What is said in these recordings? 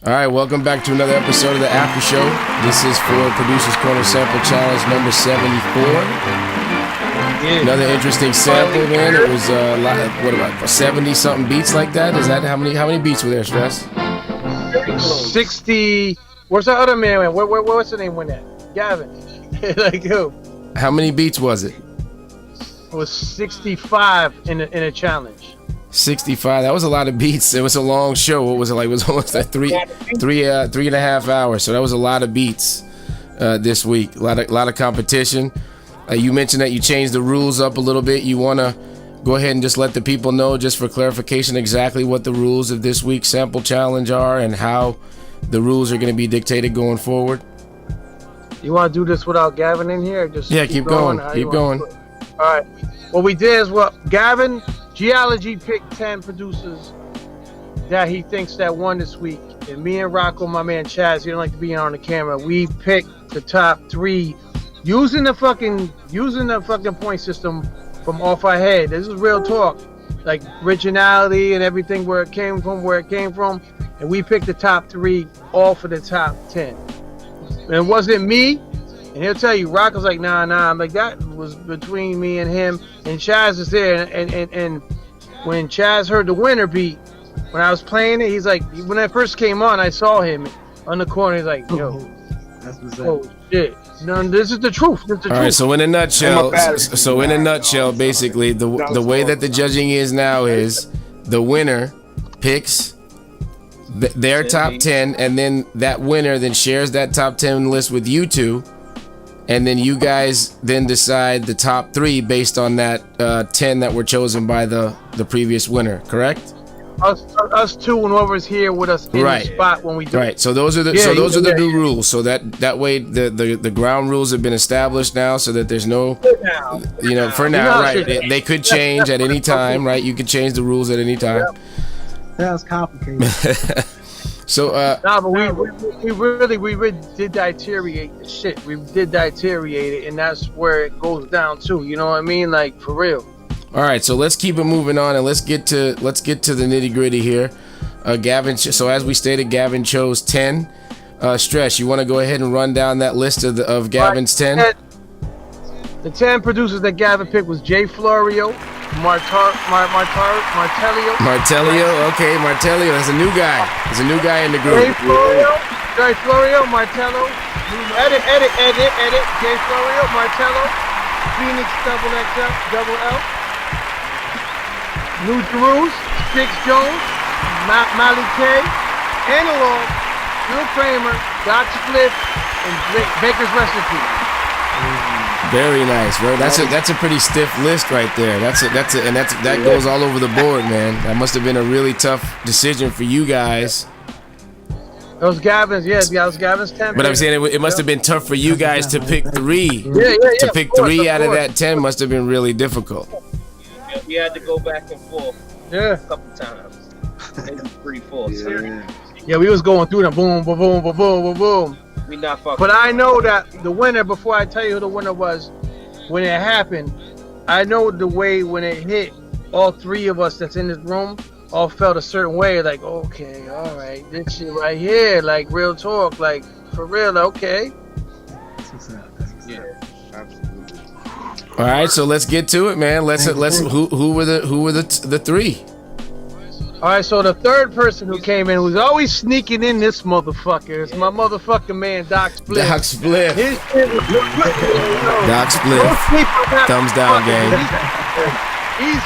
All right, welcome back to another episode of the After Show. This is for Producer's Corner Sample Challenge number 74. Another interesting sample, man. It was what about 70-something beats like that? Is that how many beats were there, Stress? 60. Where's the other man? What's the name when that? Gavin. Like who? How many beats was it? It was 65 in a challenge. 65. That was a lot of beats. It was a long show. What was it like? It was almost like three and a half hours. So that was a lot of beats this week. A lot of competition. You mentioned that you changed the rules up a little bit. You want to go ahead and just let the people know, just for clarification, exactly what the rules of this week's sample challenge are and how the rules are going to be dictated going forward. You want to do this without Gavin in here? Just keep going. Keep going. All right. What we did is Gavin Geology picked 10 producers that he thinks that won this week, and me and Rocco, my man Chaz, he don't like to be on the camera. We picked the top 3 using the fucking point system from off our head. This is real talk, like originality and everything, where it came from, and we picked the top 3 off of the top 10. And it wasn't me. And he'll tell you, Rocco's like, nah. I'm like, that was between me and him. And Chaz is there. And when Chaz heard the winner beat, when I was playing it, he's like, when I first came on, I saw him on the corner. He's like, yo, that's what's oh shit. No, this is the truth. All right. So in a nutshell, basically, the way that the judging is now is the winner picks their top 10, and then that winner then shares that top 10 list with you two. And then you guys then decide the top 3 based on that 10 that were chosen by the previous winner, correct? Us two and whoever's here with us in the spot when we do it. So those are the new rules. So that way the ground rules have been established now, so that there's no for now, right? They could change at any time, right? You could change the rules at any time. That's complicated. So but we really did deteriorate the shit. We did deteriorate it, and that's where it goes down to. You know what I mean? Like, for real. All right, so let's keep it moving on, and let's get to the nitty gritty here. Gavin. So as we stated, Gavin chose 10. Stress, you want to go ahead and run down that list of Gavin's 10? The 10 producers that Gavin picked was Jay Florio, Martellio. Okay, Martellio. That's a new guy. There's a new guy in the group. Jay Florio, Martello. Edit. Jay Florio, Martello. Phoenix double L. New Jeruse, Six Jones, Mally K, Analog, Phil Kreamer, Doc Splith, and Baker's Recipe. Very nice, bro. That's a pretty stiff list right there. That goes all over the board, man. That must have been a really tough decision for you guys. Those Gavin's, those Gavin's 10. But I'm saying it must have been tough for you guys to pick 3. To pick 3 out of that 10 must have been really difficult. Yeah, we had to go back and forth. Yeah. A couple times. Maybe 3-4. Yeah, we was going through them. Boom, boom, boom, boom, boom, boom, boom. We not fucking. But I know that the winner, before I tell you who the winner was, when it happened, I know the way when it hit, all 3 of us that's in this room all felt a certain way. Like, okay, all right, this shit right here, like real talk, like for real, okay. That's what's up. Absolutely. All right, so let's get to it, man. Who were the 3? All right, so the third person who came in was always sneaking in this motherfucker. It's my motherfucking man, Doc Splith. Doc Splith. His shit was Doc Splith. Thumbs down, gang. He's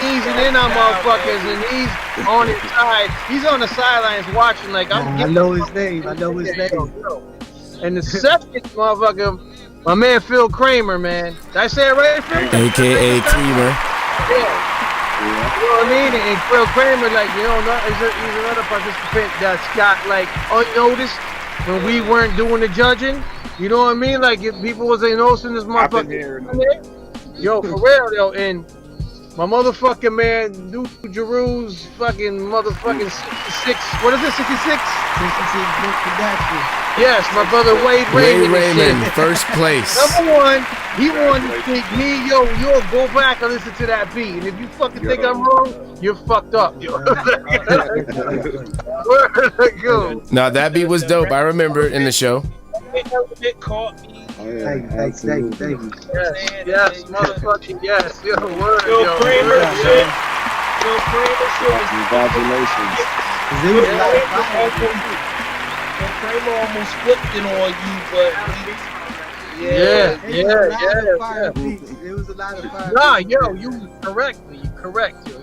easing in on motherfuckers, and he's on his side. He's on the sidelines watching, like, I know his name. And the second motherfucker, my man Phil Kreamer, man. Did I say it right, Phil? AKA Kreamer. Yeah. You know what I mean? And Phil Kreamer, like, he's another participant that's got, like, unnoticed when we weren't doing the judging. You know what I mean? Like, if people wasn't noticing this motherfucker. Yo, for real, though. And My motherfucking man, new Jeruse, fucking motherfucking 66. What is it, 66? 66 production. Yes, my brother Wade Raymond. Raymond, first place. Number one, he wanted to think me, yo, go back and listen to that beat. And if you fucking think I'm wrong, you're fucked up, yo. Yo. No, that beat was dope. I remember it in the show. It caught me. Thank you. Yes, motherfucking yes. Yo, word, Phil yo. Kreamer Word, shit. yo. Phil Kreamer shit. Congratulations. Phil Kreamer almost flipped it on you, but Yeah. It was a lot of fire. Nah, yo, you correct,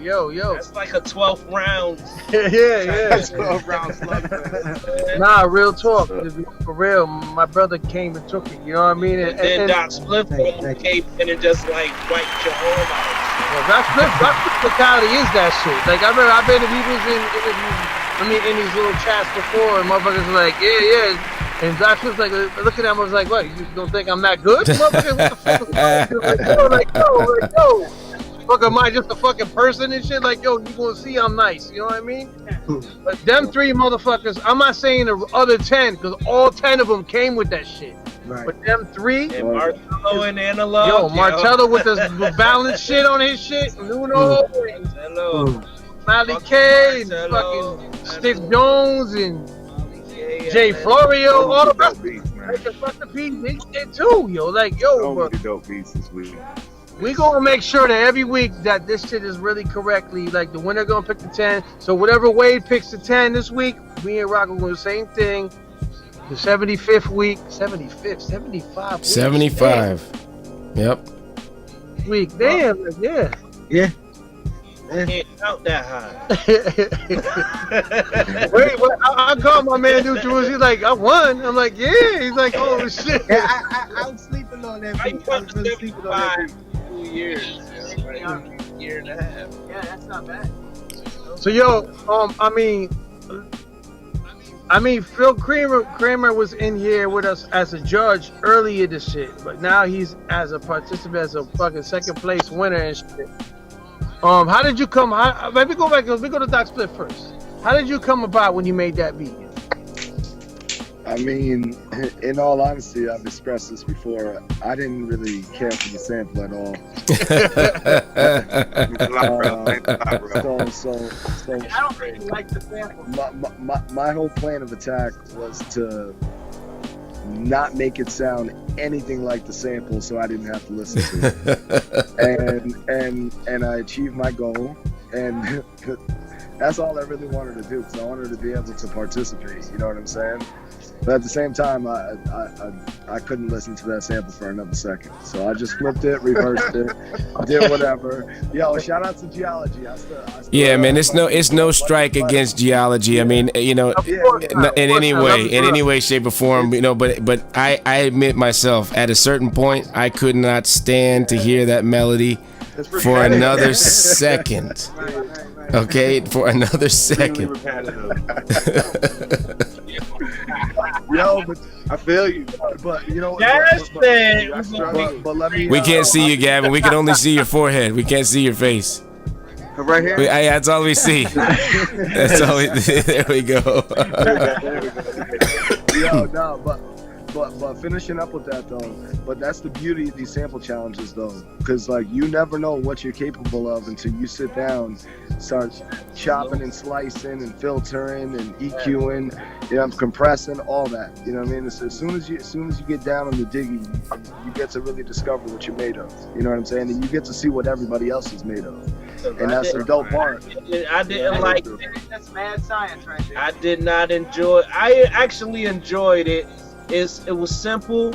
yo. that's like a 12th round. Yeah. 12 round slugfest. Nah, real talk. For real, my brother came and took it, you know what I mean? And then Doc Splith almost came in and just like wiped your arm out. Doc Splith mentality is that shit. Like, I remember, I've been in people's in these little chats before, and motherfuckers are like, yeah. And Doc Splith's like, looking at him, I was like, what, you don't think I'm that good? Motherfucker, what the fuck is wrong with you? Like, yo. Fuck, am I just a fucking person and shit? Like, yo, you gonna see I'm nice, you know what I mean? But them 3 motherfuckers, I'm not saying the other 10, because all 10 of them came with that shit. Right. But them 3, And Marcello and Analog. yo, Marcello with the balance shit on his shit, Nuno, and Hello. Mally Fuck K, and Marcello. fucking Stick Jones, and Yeah, Jay man. Florio, all the dope rest. beats, man. Like the fucking beat, they did too, yo. Like, yo, So but many dope beats this week. we gonna make sure that every week that this shit is really correctly, like the winner gonna pick the 10. So whatever Wade picks the 10 this week, me and Rock are gonna do the same thing. The 75th week, 75 week. 75. Yep. Week, damn, yeah. Can't count that high. Wait, I called my man New Jerusalem. He's like, I won. I'm like, yeah. He's like, oh shit. Yeah, I was sleeping on that I beat. I was really sleeping on that 75 beat. 2 years. Like a year and a half. Yeah, that's not bad. So yo, I mean, Phil Kreamer was in here with us as a judge earlier this shit, but now he's as a participant, as a fucking second place winner and shit. How did you come? Let me go back. Let me go to Doc Splith first. How did you come about when you made that beat? I mean, in all honesty, I've expressed this before. I didn't really care for the sample at all. So I don't think you like the sample. my whole plan of attack was to not make it sound anything like the sample, so I didn't have to listen to it. and I achieved my goal, and that's all I really wanted to do, because I wanted to be able to participate. You know what I'm saying? But at the same time, I couldn't listen to that sample for another second. So I just flipped it, reversed it, did whatever. Yo, shout out to Geology. I still Yeah, man, it's no strike against Geology. I mean, you know, in any way, shape, or form, you know. But I admit myself, at a certain point, I could not stand to hear that melody for another second. Okay, for another second. Yo, but I feel you. But you know, but let me. We can't see you, Gavin. We can only see your forehead. We can't see your face. Right here. That's all we see. That's all. There we go. Yo, no, but finishing up with that though. But that's the beauty of these sample challenges though, because like you never know what you're capable of until you sit down, start chopping and slicing and filtering and EQing, you know, compressing, all that. You know what I mean? As soon as you get down on the digging, you get to really discover what you're made of. You know what I'm saying? And you get to see what everybody else is made of. And that's the dope part. I didn't like it. That's mad science right there. I did not enjoy. I actually enjoyed it. It was simple,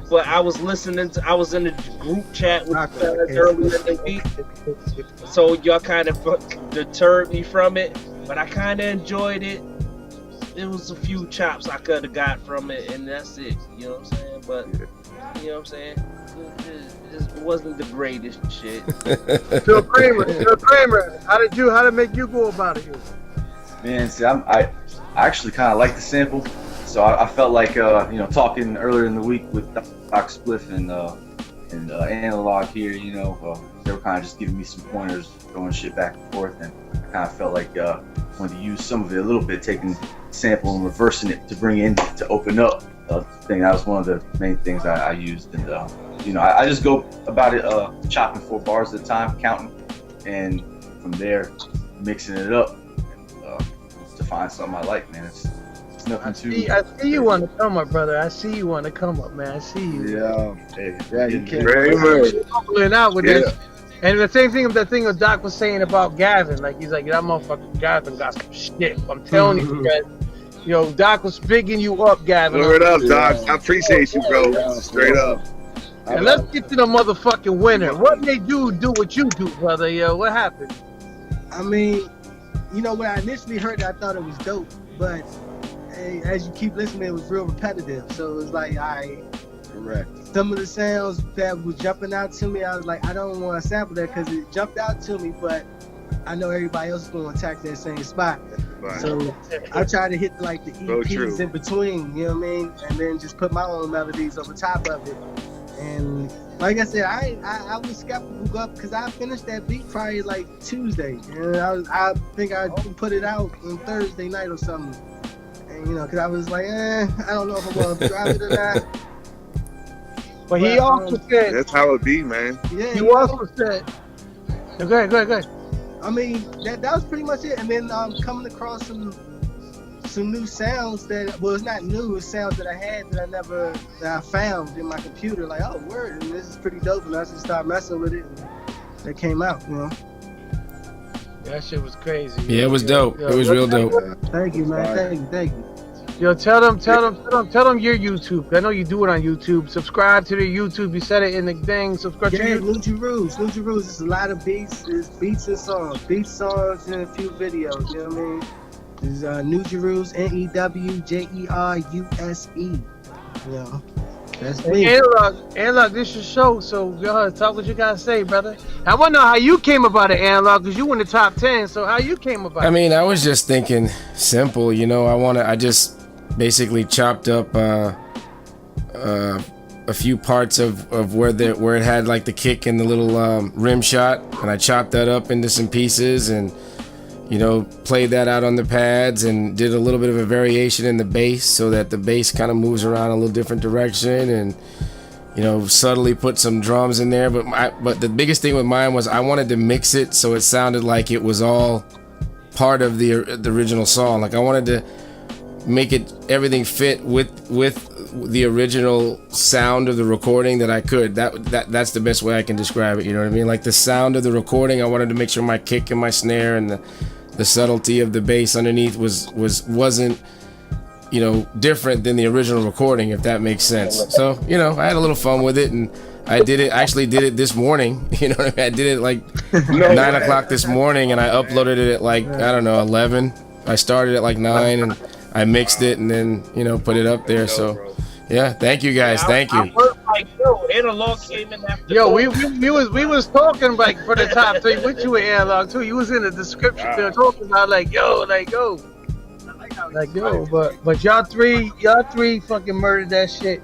but I was listening to. I was in a group chat with you guys earlier in the week, so y'all kind of deterred me from it. But I kind of enjoyed it. There was a few chops I could have got from it, and that's it. You know what I'm saying? But you know what I'm saying? It wasn't the greatest shit. Phil Kreamer, how did make you go about it? Man, see, I actually kind of like the sample, so I felt like talking earlier in the week with Doc Splith and Analog here, they were kind of just giving me some pointers, throwing shit back and forth, and I kind of felt like wanted to use some of it a little bit, taking sample and reversing it to bring in to open up the thing. That was one of the main things I used, and I just go about it chopping 4 bars at a time, counting, and from there mixing it up and to find something I like, man. It's nothing too. I see you want to come up, brother. I see you want to come up, man. I see you. Yeah, you can't. Very much. Pulling out with this. And the same thing, the thing that Doc was saying about Gavin, like he's like, that motherfucker Gavin got some shit. I'm telling you, guys. Doc was bigging you up, Gavin. Word up, Doc. I appreciate you, bro. Straight up. And let's get to the motherfucking winner. What made you do what you do, brother? What happened? I mean, when I initially heard it, I thought it was dope, but hey, as you keep listening, it was real repetitive. So it was like, Correct. Some of the sounds that was jumping out to me, I was like, I don't want to sample that because it jumped out to me, but I know everybody else is going to attack that same spot. Right. So I try to hit like the So EPs true. in between, you know what I mean? And then just put my own melodies over top of it. And like I said, I was skeptical up because I finished that beat probably like Tuesday. And I think I put it out on Thursday night or something. And because I was like, I don't know if I'm going to drop it or not. But he also said, That's how it be, man. Yeah, he also said, go ahead. I mean, that was pretty much it. And then coming across some new sounds that, well, it's not new, it's sounds that I had that I found in my computer. Like, oh, word, and this is pretty dope. And I just started messing with it. And that came out, That shit was crazy. Yeah, it was dope. It was real dope. Thank you, man. Thank you. Yo, tell them your YouTube. I know you do it on YouTube. Subscribe to their YouTube. You said it in the thing. Subscribe to Yeah, YouTube. Jeruse. It's a lot of beats. It's beats and songs. Beats, songs, and a few videos. You know what I mean? This is New Jeruse, NEWJERUSE. That's me. Analog, this is your show, so talk what you gotta say, brother. I wanna know how you came about it, Analog, because you in the top 10, so how you came about it? I mean, I was just thinking simple, I just basically chopped up a few parts of where it had like the kick and the little rim shot, and I chopped that up into some pieces and played that out on the pads and did a little bit of a variation in the bass so that the bass kind of moves around a little different direction, and subtly put some drums in there. But the biggest thing with mine was I wanted to mix it so it sounded like it was all part of the original song. Like I wanted to make everything fit with the original sound of the recording that I could. That's the best way I can describe it. You know what I mean? Like the sound of the recording, I wanted to make sure my kick and my snare and the subtlety of the bass underneath wasn't different than the original recording, if that makes sense. So I had a little fun with it, and I did it this morning. You know what I mean? I did it like 9 o'clock this morning, and I uploaded it at like 11. I started at like 9 and I mixed it and then put it up there. So yeah, thank you guys. Thank you. Analog came in after. Yo, we was talking like for the top 3 with you and Analog too. You was in the description there talking about like yo. But y'all three fucking murdered that shit.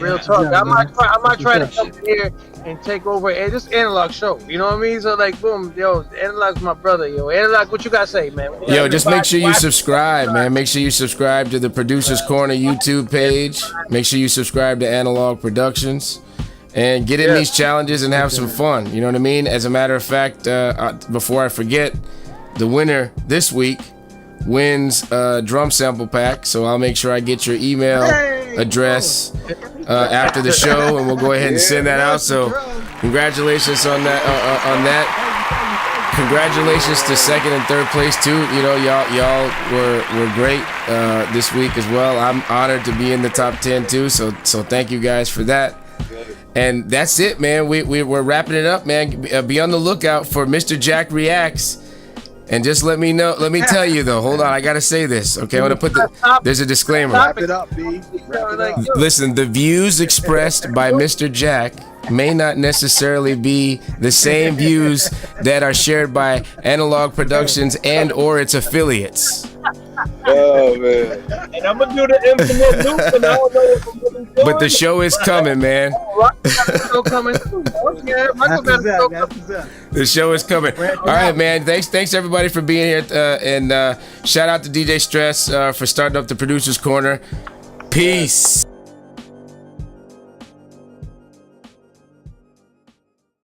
Real talk. I might try to come here and take over and this Analog show. You know what I mean? So like boom, yo, Analog's my brother, yo. Analog, what you gotta say, man? Yo, just make sure you subscribe, man. Make sure you subscribe to the Producers Corner YouTube page. Make sure you subscribe to Analog Productions. And get in these challenges and have some fun. You know what I mean? As a matter of fact, before I forget, the winner this week wins a drum sample pack. So I'll make sure I get your email address after the show, and we'll go ahead and send that out. So congratulations on that. Congratulations to second and third place too. Y'all were great this week as well. I'm honored to be in the top 10 too. So thank you guys for that. And that's it, man. We're wrapping it up, man. Be on the lookout for Mr. Jack Reacts. And just let me tell you though. Hold on, I gotta say this. Okay, I want to put there's a disclaimer. Wrap it up, B. Wrap it up. Listen, the views expressed by Mr. Jack may not necessarily be the same views that are shared by Analog Productions and or its affiliates. Oh man. And I'm gonna do the infinite loop, and I don't know if I'm gonna do But the show is coming, man. Still coming. Yeah, Michael That's better still what's up. coming. That's what's up. The show is coming. All right, man. Thanks everybody for being here, and shout out to DJ Stress for starting up the Producers Corner. Peace.